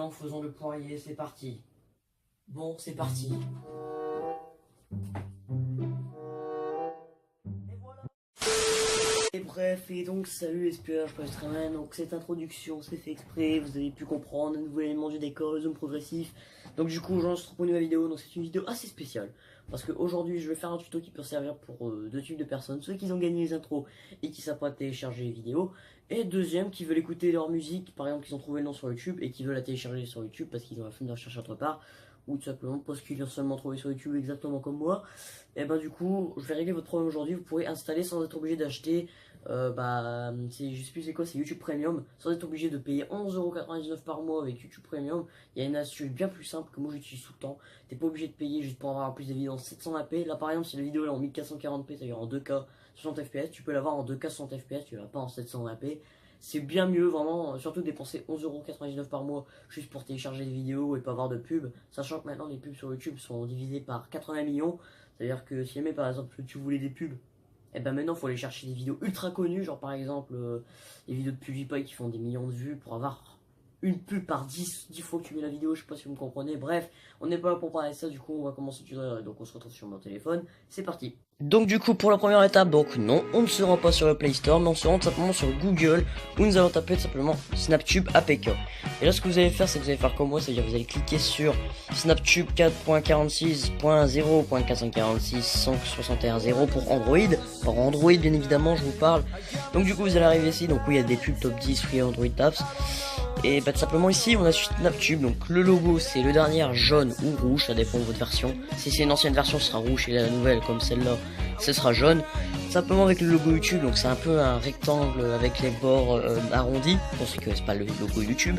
Maintenant, faisons le poirier, c'est parti. Bon, c'est parti. Et bref, et donc salut les spieurs, je suis Rayman. Donc cette introduction, c'est fait exprès, vous avez pu comprendre, un nouvel élément du décor, zoom progressif. Donc du coup, j'enregistre pour une nouvelle vidéo, donc c'est une vidéo assez spéciale. Parce qu'aujourd'hui, je vais faire un tuto qui peut servir pour deux types de personnes. Ceux qui ont gagné les intros et qui savent pas télécharger les vidéos. Et deuxième, qui veulent écouter leur musique, par exemple, qu'ils ont trouvé le nom sur YouTube et qui veulent la télécharger sur YouTube parce qu'ils ont la flemme de la chercher autre part. Ou tout simplement parce qu'ils l'ont seulement trouvé sur YouTube exactement comme moi. Et ben du coup, je vais régler votre problème aujourd'hui. Vous pourrez installer sans être obligé d'acheter je sais plus c'est quoi, c'est YouTube Premium, sans être obligé de payer 11,99€ par mois avec YouTube Premium. Il y a une astuce bien plus simple que moi j'utilise tout le temps. T'es pas obligé de payer juste pour avoir plus de vidéos en 720p. Là par exemple, si la vidéo est en 1440p, c'est-à-dire en 2K 60 fps, tu peux l'avoir en 2K 60 fps, tu l'as pas en 720p. C'est bien mieux vraiment, surtout dépenser 11,99€ par mois juste pour télécharger des vidéos et pas avoir de pubs, sachant que maintenant les pubs sur YouTube sont divisées par 80 millions. C'est-à-dire que si jamais par exemple tu voulais des pubs, et ben maintenant il faut aller chercher des vidéos ultra connues, genre par exemple les vidéos de PewDiePie qui font des millions de vues pour avoir une pub par 10 fois que tu mets la vidéo, je sais pas si vous me comprenez. Bref, on n'est pas là pour parler de ça, du coup on va commencer le tutoriel, donc on se retrouve sur mon téléphone, c'est parti. Donc du coup pour la première étape, donc non, on ne se rend pas sur le Play Store, mais on se rend tout simplement sur Google, où nous allons taper tout simplement Snaptube APK. Et là ce que vous allez faire, c'est que vous allez faire comme moi, c'est-à-dire vous allez cliquer sur Snaptube 4.46.0.446.161.0 pour Android. Par Android bien évidemment, je vous parle. Donc du coup vous allez arriver ici, donc oui il y a des pubs top 10 free Android apps. Et bah tout simplement ici on a Snaptube, donc le logo c'est le dernier jaune ou rouge, ça dépend de votre version. Si c'est une ancienne version ce sera rouge et la nouvelle comme celle-là ce sera jaune. Simplement avec le logo YouTube, donc c'est un peu un rectangle avec les bords arrondis, pour ceux qui connaissent pas le logo YouTube.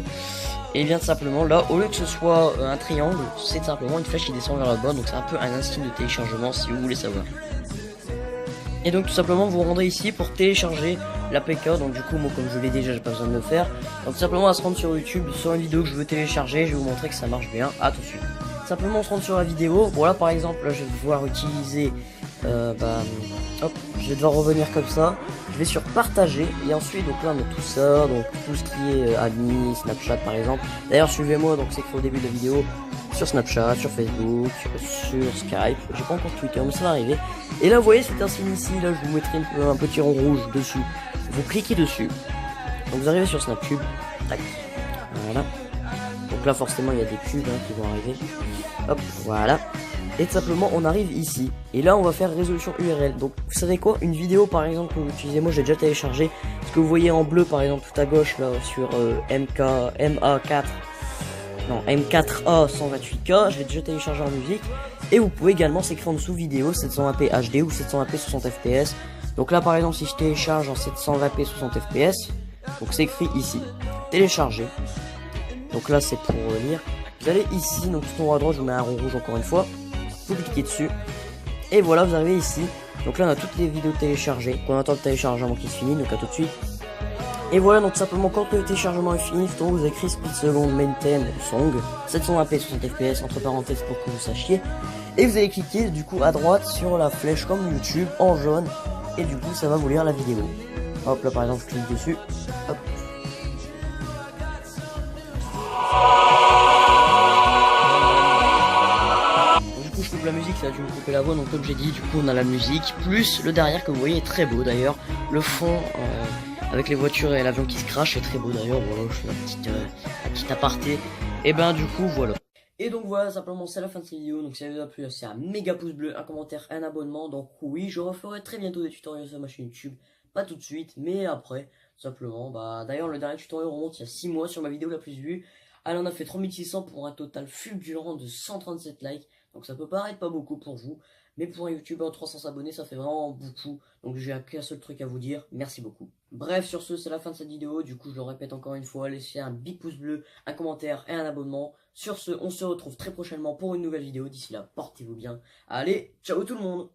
Et bien simplement là, au lieu que ce soit un triangle, c'est simplement une flèche qui descend vers le bas, donc c'est un peu un insigne de téléchargement si vous voulez savoir. Et donc tout simplement vous rendez ici pour télécharger l'APK, donc du coup moi comme je l'ai déjà j'ai pas besoin de le faire. Donc tout simplement à se rendre sur YouTube, sur une vidéo que je veux télécharger, je vais vous montrer que ça marche bien, à tout de suite. Simplement on se rend sur la vidéo, bon là par exemple là, je vais devoir utiliser, hop, je vais devoir revenir comme ça, je vais sur partager et ensuite donc là on a tout ça, donc tout ce qui est amis, Snapchat par exemple. D'ailleurs suivez-moi, donc c'est écrit au début de la vidéo, sur Snapchat, sur Facebook, sur Skype, j'ai pas encore Twitter mais ça va arriver. Et là vous voyez c'est un signe ici, là je vous mettrai un petit rond rouge dessus, vous cliquez dessus, donc vous arrivez sur Snaptube, tac, voilà. Donc là forcément il y a des pubs qui vont arriver. Hop, voilà. Et tout simplement on arrive ici. Et là on va faire résolution URL. Donc vous savez quoi, une vidéo par exemple que vous utilisez, moi j'ai déjà téléchargé. Ce que vous voyez en bleu par exemple tout à gauche là sur MA4 128K, je l'ai déjà téléchargé en musique. Et vous pouvez également s'écrire en dessous vidéo 720p HD ou 720p 60 fps. Donc là par exemple si je télécharge en 720p 60 fps, donc c'est écrit ici, télécharger. Donc là c'est pour lire. Vous allez ici, donc tout en haut à droite, je vous mets un rond rouge encore une fois. Vous cliquez dessus. Et voilà, vous arrivez ici. Donc là on a toutes les vidéos téléchargées. On attend le téléchargement qui se finit, donc à tout de suite. Et voilà, donc simplement quand le téléchargement est fini, tout en haut vous écrit Speed Second Maintain Song 720p 60 fps entre parenthèses pour que vous sachiez. Et vous allez cliquer du coup à droite sur la flèche comme YouTube en jaune. Et du coup ça va vous lire la vidéo. Hop là par exemple je clique dessus. Hop. Je coupe la musique, ça a dû me couper la voix, donc comme j'ai dit, du coup on a la musique, plus le derrière que vous voyez est très beau d'ailleurs, le fond avec les voitures et l'avion qui se crache est très beau d'ailleurs, voilà, je fais un petit aparté, et ben du coup voilà. Et donc voilà, simplement c'est la fin de cette vidéo, donc si la vidéo a plu, c'est un méga pouce bleu, un commentaire, un abonnement, donc oui, je referai très bientôt des tutoriels sur ma chaîne YouTube, pas tout de suite, mais après, simplement, d'ailleurs le dernier tutoriel remonte il y a 6 mois sur ma vidéo la plus vue, elle en a fait 3600 pour un total fulgurant de 137 likes. Donc ça peut paraître pas beaucoup pour vous, mais pour un youtubeur 300 abonnés ça fait vraiment beaucoup. Donc j'ai qu'un seul truc à vous dire, merci beaucoup. Bref, sur ce c'est la fin de cette vidéo, du coup je le répète encore une fois, laissez un big pouce bleu, un commentaire et un abonnement. Sur ce, on se retrouve très prochainement pour une nouvelle vidéo, d'ici là portez-vous bien. Allez, ciao tout le monde.